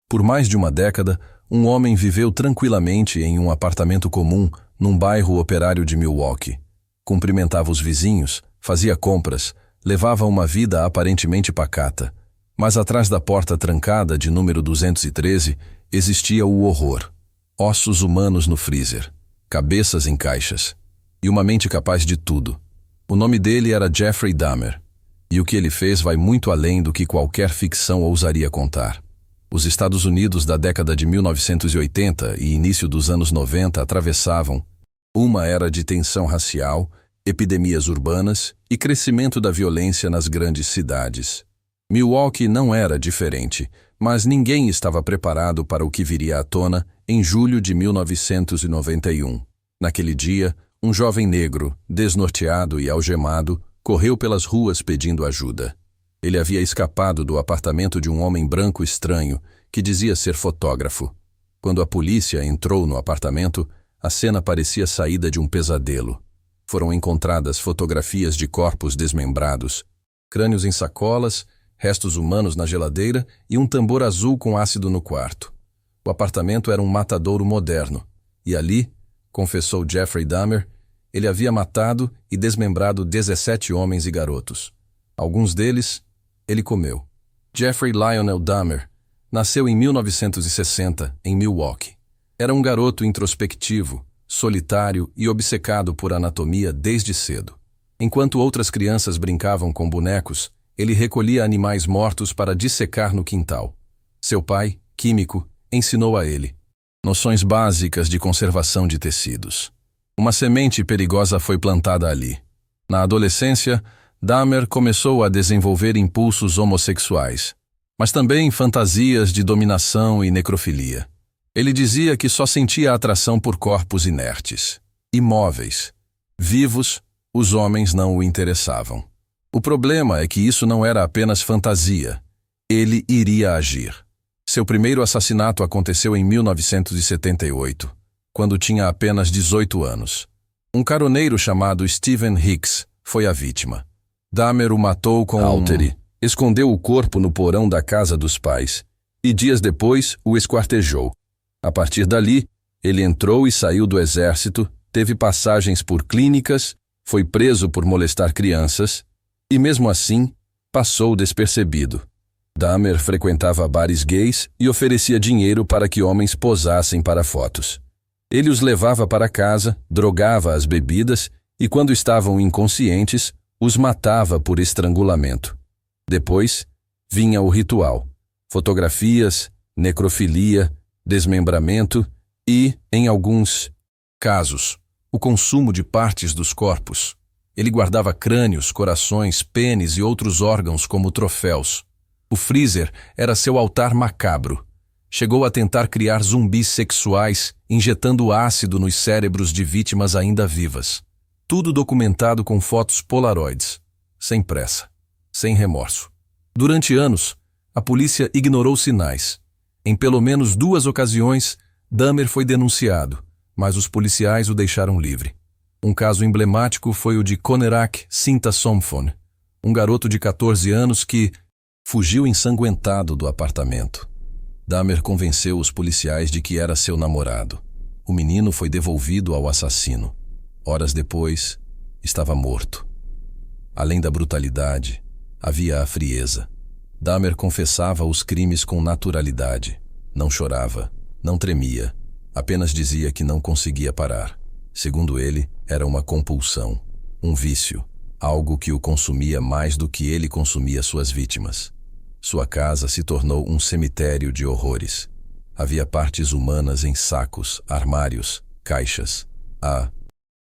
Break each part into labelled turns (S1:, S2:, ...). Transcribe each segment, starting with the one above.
S1: Por mais de uma década, um homem viveu tranquilamente em um apartamento comum num bairro operário de Milwaukee. Cumprimentava os vizinhos, fazia compras, levava uma vida aparentemente pacata. Mas atrás da porta trancada de número 213 existia o horror. Ossos humanos no freezer, cabeças em caixas e uma mente capaz de tudo. O nome dele era Jeffrey Dahmer, e o que ele fez vai muito além do que qualquer ficção ousaria contar. Os Estados Unidos da década de 1980 e início dos anos 90 atravessavam uma era de tensão racial, epidemias urbanas e crescimento da violência nas grandes cidades. Milwaukee não era diferente, mas ninguém estava preparado para o que viria à tona em julho de 1991. Naquele dia, um jovem negro, desnorteado e algemado, correu pelas ruas pedindo ajuda. Ele havia escapado do apartamento de um homem branco estranho, que dizia ser fotógrafo. Quando a polícia entrou no apartamento, a cena parecia saída de um pesadelo. Foram encontradas fotografias de corpos desmembrados, crânios em sacolas, restos humanos na geladeira e um tambor azul com ácido no quarto. O apartamento era um matadouro moderno, e ali, confessou Jeffrey Dahmer, ele havia matado e desmembrado 17 homens e garotos. Alguns deles, ele comeu. Jeffrey Lionel Dahmer nasceu em 1960, em Milwaukee. Era um garoto introspectivo, solitário e obcecado por anatomia desde cedo. Enquanto outras crianças brincavam com bonecos, ele recolhia animais mortos para dissecar no quintal. Seu pai, químico, ensinou a ele noções básicas de conservação de tecidos. Uma semente perigosa foi plantada ali. Na adolescência, Dahmer começou a desenvolver impulsos homossexuais, mas também fantasias de dominação e necrofilia. Ele dizia que só sentia atração por corpos inertes, imóveis. Vivos, os homens não o interessavam. O problema é que isso não era apenas fantasia. Ele iria agir. Seu primeiro assassinato aconteceu em 1978, quando tinha apenas 18 anos. Um caroneiro chamado Stephen Hicks foi a vítima. Dahmer o matou com Altere, escondeu o corpo no porão da casa dos pais e dias depois o esquartejou. A partir dali, ele entrou e saiu do exército, teve passagens por clínicas, foi preso por molestar crianças e, mesmo assim, passou despercebido. Dahmer frequentava bares gays e oferecia dinheiro para que homens posassem para fotos. Ele os levava para casa, drogava as bebidas e, quando estavam inconscientes, os matava por estrangulamento. Depois, vinha o ritual: fotografias, necrofilia, desmembramento e, em alguns casos, o consumo de partes dos corpos. Ele guardava crânios, corações, pênis e outros órgãos como troféus. O freezer era seu altar macabro. Chegou a tentar criar zumbis sexuais, injetando ácido nos cérebros de vítimas ainda vivas. Tudo documentado com fotos polaroids, sem pressa, sem remorso. Durante anos, a polícia ignorou sinais. Em pelo menos 2 ocasiões, Dahmer foi denunciado, mas os policiais o deixaram livre. Um caso emblemático foi o de Conerak Sinta Somphone, um garoto de 14 anos que fugiu ensanguentado do apartamento. Dahmer convenceu os policiais de que era seu namorado. O menino foi devolvido ao assassino. Horas depois, estava morto. Além da brutalidade, havia a frieza. Dahmer confessava os crimes com naturalidade. Não chorava, não tremia, apenas dizia que não conseguia parar. Segundo ele, era uma compulsão, um vício, algo que o consumia mais do que ele consumia suas vítimas. Sua casa se tornou um cemitério de horrores. Havia partes humanas em sacos, armários, caixas. A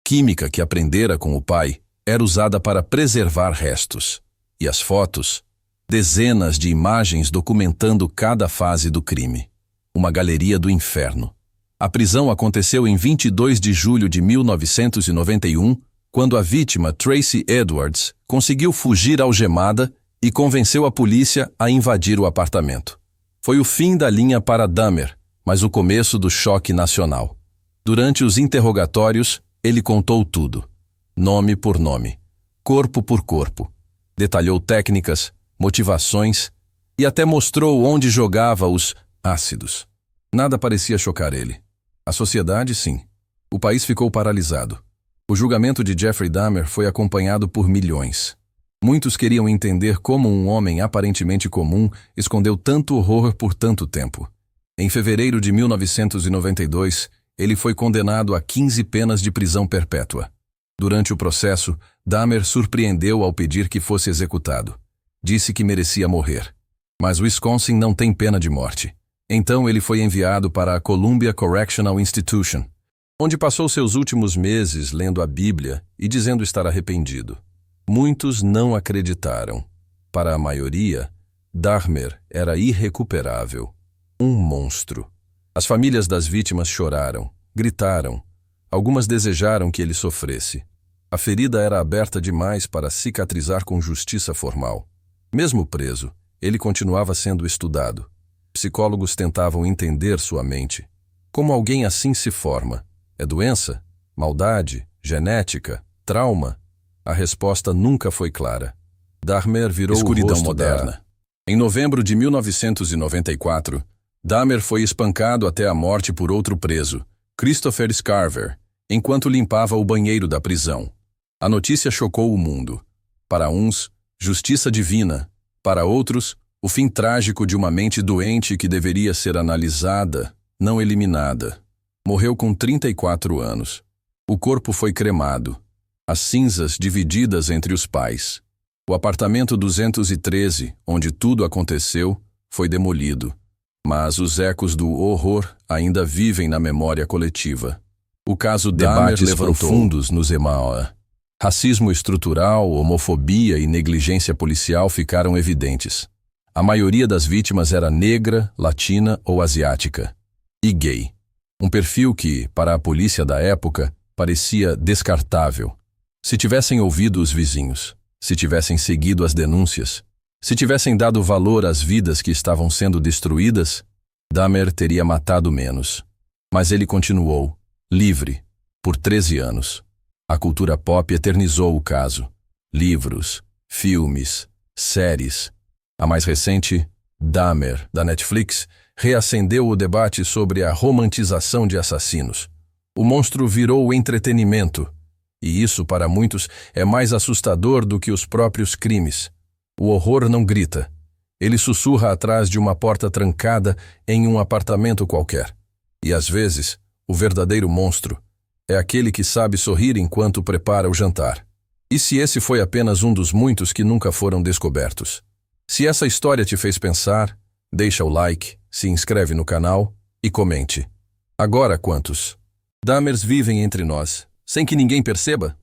S1: química que aprendera com o pai era usada para preservar restos. E as fotos? Dezenas de imagens documentando cada fase do crime. Uma galeria do inferno. A prisão aconteceu em 22 de julho de 1991, quando a vítima, Tracy Edwards, conseguiu fugir algemada e convenceu a polícia a invadir o apartamento. Foi o fim da linha para Dahmer, mas o começo do choque nacional. Durante os interrogatórios, ele contou tudo, nome por nome, corpo por corpo. Detalhou técnicas, motivações e até mostrou onde jogava os ácidos. Nada parecia chocar ele. A sociedade, sim. O país ficou paralisado. O julgamento de Jeffrey Dahmer foi acompanhado por milhões. Muitos queriam entender como um homem aparentemente comum escondeu tanto horror por tanto tempo. Em fevereiro de 1992, ele foi condenado a 15 penas de prisão perpétua. Durante o processo, Dahmer surpreendeu ao pedir que fosse executado. Disse que merecia morrer. Mas Wisconsin não tem pena de morte. Então ele foi enviado para a Columbia Correctional Institution, onde passou seus últimos meses lendo a Bíblia e dizendo estar arrependido. Muitos não acreditaram. Para a maioria, Dahmer era irrecuperável. Um monstro. As famílias das vítimas choraram, gritaram. Algumas desejaram que ele sofresse. A ferida era aberta demais para cicatrizar com justiça formal. Mesmo preso, ele continuava sendo estudado. Psicólogos tentavam entender sua mente. Como alguém assim se forma? É doença? Maldade? Genética? Trauma? A resposta nunca foi clara. Dahmer virou
S2: Escuridão
S1: o rosto
S2: moderna.
S1: Em novembro de 1994, Dahmer foi espancado até a morte por outro preso, Christopher Scarver, enquanto limpava o banheiro da prisão. A notícia chocou o mundo. Para uns, justiça divina. Para outros, o fim trágico de uma mente doente que deveria ser analisada, não eliminada. Morreu com 34 anos. O corpo foi cremado. As cinzas divididas entre os pais. O apartamento 213, onde tudo aconteceu, foi demolido. Mas os ecos do horror ainda vivem na memória coletiva. O caso Dahmer levantou profundos nos EMAOA. Racismo estrutural, homofobia e negligência policial ficaram evidentes. A maioria das vítimas era negra, latina ou asiática. E gay. Um perfil que, para a polícia da época, parecia descartável. Se tivessem ouvido os vizinhos, se tivessem seguido as denúncias, se tivessem dado valor às vidas que estavam sendo destruídas, Dahmer teria matado menos. Mas ele continuou, livre, por 13 anos. A cultura pop eternizou o caso. Livros, filmes, séries. A mais recente, Dahmer, da Netflix, reacendeu o debate sobre a romantização de assassinos. O monstro virou entretenimento. E isso, para muitos, é mais assustador do que os próprios crimes. O horror não grita. Ele sussurra atrás de uma porta trancada em um apartamento qualquer. E às vezes, o verdadeiro monstro é aquele que sabe sorrir enquanto prepara o jantar. E se esse foi apenas um dos muitos que nunca foram descobertos? Se essa história te fez pensar, deixa o like, se inscreve no canal e comente. Agora quantos Dahmers vivem entre nós, sem que ninguém perceba?